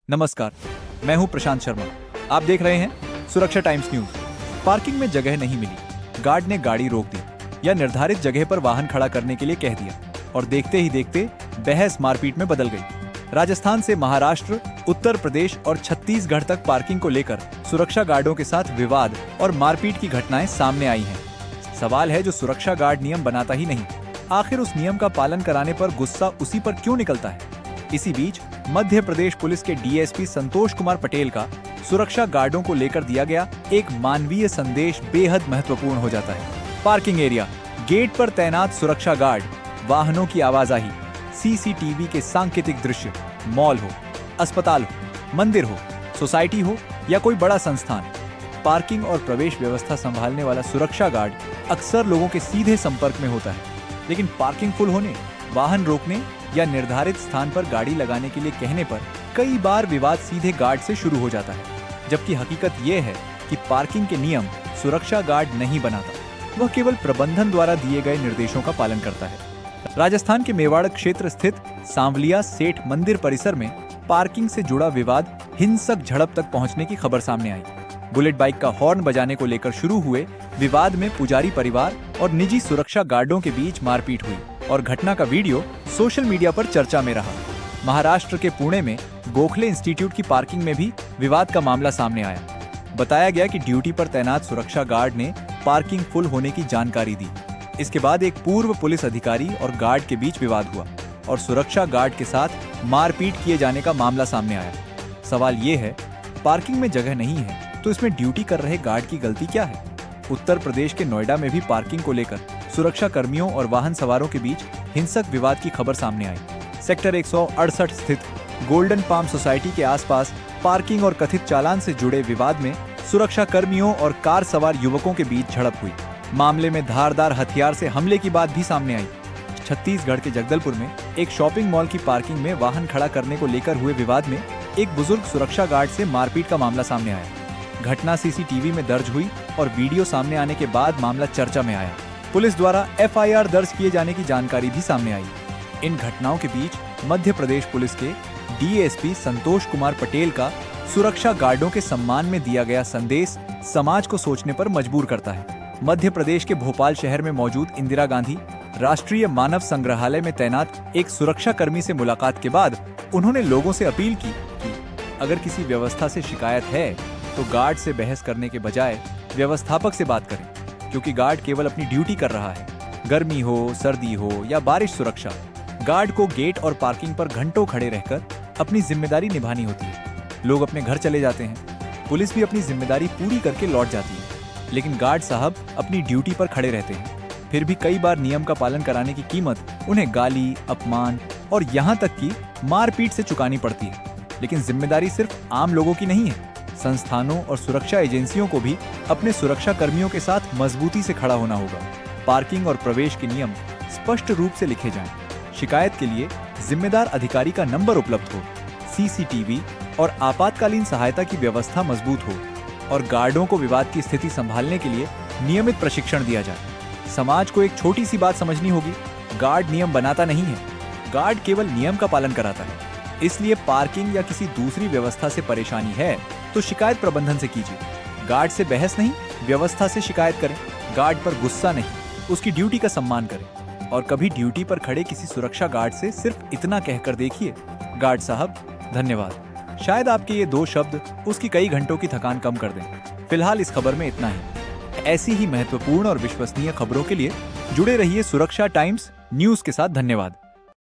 नमस्कार, मैं हूं प्रशांत शर्मा। आप देख रहे हैं सुरक्षा टाइम्स न्यूज। पार्किंग में जगह नहीं मिली, गार्ड ने गाड़ी रोक दी या निर्धारित जगह पर वाहन खड़ा करने के लिए कह दिया और देखते ही देखते बहस मारपीट में बदल गई। राजस्थान से महाराष्ट्र, उत्तर प्रदेश और छत्तीसगढ़ तक पार्किंग को लेकर सुरक्षा गार्डों के साथ विवाद और मारपीट की घटनाएं सामने आई हैं। सवाल है, जो सुरक्षा गार्ड नियम बनाता ही नहीं, आखिर उस नियम का पालन कराने पर गुस्सा उसी पर क्यों निकलता है? इसी बीच मध्य प्रदेश पुलिस के डीएसपी संतोष कुमार पटेल का सुरक्षा गार्डों को लेकर दिया गया एक मानवीय संदेश बेहद महत्वपूर्ण हो जाता है। पार्किंग एरिया, गेट पर तैनात सुरक्षा गार्ड, वाहनों की आवाजाही, सीसीटीवी के सांकेतिक दृश्य, मॉल हो, अस्पताल हो, मंदिर हो, सोसाइटी हो या कोई बड़ा संस्थान, पार्किंग और प्रवेश व्यवस्था संभालने वाला सुरक्षा गार्ड अक्सर लोगों के सीधे संपर्क में होता है। लेकिन पार्किंग फुल होने, वाहन रोकने या निर्धारित स्थान पर गाड़ी लगाने के लिए कहने पर कई बार विवाद सीधे गार्ड से शुरू हो जाता है, जबकि हकीकत ये है कि पार्किंग के नियम सुरक्षा गार्ड नहीं बनाता, वह केवल प्रबंधन द्वारा दिए गए निर्देशों का पालन करता है। राजस्थान के मेवाड़ क्षेत्र स्थित सांवलिया सेठ मंदिर परिसर में पार्किंग से जुड़ा विवाद हिंसक झड़प तक पहुंचने की खबर सामने आई। बुलेट बाइक का हॉर्न बजाने को लेकर शुरू हुए विवाद में पुजारी परिवार और निजी सुरक्षा गार्डों के बीच मारपीट हुई और घटना का वीडियो सोशल मीडिया पर चर्चा में रहा। महाराष्ट्र के पुणे में गोखले इंस्टीट्यूट की पार्किंग में भी विवाद का मामला सामने आया। बताया गया कि ड्यूटी पर तैनात सुरक्षा गार्ड ने पार्किंग फुल होने की जानकारी दी। इसके बाद एक पूर्व पुलिस अधिकारी और गार्ड के बीच विवाद हुआ और सुरक्षा गार्ड के साथ मारपीट किए जाने का मामला सामने आया। सवाल ये है, पार्किंग में जगह नहीं है तो इसमें ड्यूटी कर रहे गार्ड की गलती क्या है? उत्तर प्रदेश के नोएडा में भी पार्किंग को लेकर सुरक्षा कर्मियों और वाहन सवारों के बीच हिंसक विवाद की खबर सामने आई। सेक्टर 168 स्थित गोल्डन पाम सोसाइटी के आसपास पार्किंग और कथित चालान से जुड़े विवाद में सुरक्षा कर्मियों और कार सवार युवकों के बीच झड़प हुई। मामले में धारदार हथियार से हमले की बात भी सामने आई। छत्तीसगढ़ के जगदलपुर में एक शॉपिंग मॉल की पार्किंग में वाहन खड़ा करने को लेकर हुए विवाद में एक बुजुर्ग सुरक्षा गार्ड से मारपीट का मामला सामने आया। घटना सीसीटीवी में दर्ज हुई और वीडियो सामने आने के बाद मामला चर्चा में आया। पुलिस द्वारा एफआईआर दर्ज किए जाने की जानकारी भी सामने आई। इन घटनाओं के बीच मध्य प्रदेश पुलिस के डीएसपी संतोष कुमार पटेल का सुरक्षा गार्डों के सम्मान में दिया गया संदेश समाज को सोचने पर मजबूर करता है। मध्य प्रदेश के भोपाल शहर में मौजूद इंदिरा गांधी राष्ट्रीय मानव संग्रहालय में तैनात एक सुरक्षा कर्मी से मुलाकात के बाद उन्होंने लोगों से अपील की कि अगर किसी व्यवस्था से शिकायत है तो गार्ड से बहस करने के बजाय व्यवस्थापक से बात करें, क्योंकि गार्ड केवल अपनी ड्यूटी कर रहा है। गर्मी हो, सर्दी हो या बारिश सुरक्षा, गार्ड को गेट और पार्किंग पर घंटों खड़े रहकर अपनी जिम्मेदारी निभानी होती है। लोग अपने घर चले जाते हैं, पुलिस भी अपनी जिम्मेदारी पूरी करके लौट जाती है, लेकिन गार्ड साहब अपनी ड्यूटी पर खड़े रहते हैं। फिर भी कई बार नियम का पालन कराने की कीमत उन्हें गाली, अपमान और यहाँ तक कि मारपीट से चुकानी पड़ती है। लेकिन जिम्मेदारी सिर्फ आम लोगों की नहीं है, संस्थानों और सुरक्षा एजेंसियों को भी अपने सुरक्षा कर्मियों के साथ मजबूती से खड़ा होना होगा। पार्किंग और प्रवेश के नियम स्पष्ट रूप से लिखे जाएं। शिकायत के लिए जिम्मेदार अधिकारी का नंबर उपलब्ध हो, सीसीटीवी और आपातकालीन सहायता की व्यवस्था मजबूत हो और गार्डों को विवाद की स्थिति संभालने के लिए नियमित प्रशिक्षण दिया जाए। समाज को एक छोटी सी बात समझनी होगी, गार्ड नियम बनाता नहीं है, गार्ड केवल नियम का पालन कराता है। इसलिए पार्किंग या किसी दूसरी व्यवस्था से परेशानी है तो शिकायत प्रबंधन से कीजिए। गार्ड से बहस नहीं, व्यवस्था से शिकायत करें। गार्ड पर गुस्सा नहीं, उसकी ड्यूटी का सम्मान करें। और कभी ड्यूटी पर खड़े किसी सुरक्षा गार्ड से सिर्फ इतना कहकर देखिए, गार्ड साहब धन्यवाद। शायद आपके ये 2 शब्द उसकी कई घंटों की थकान कम कर दें। फिलहाल इस खबर में इतना ही। ऐसी ही महत्वपूर्ण और विश्वसनीय खबरों के लिए जुड़े रहिए सुरक्षा टाइम्स न्यूज के साथ। धन्यवाद।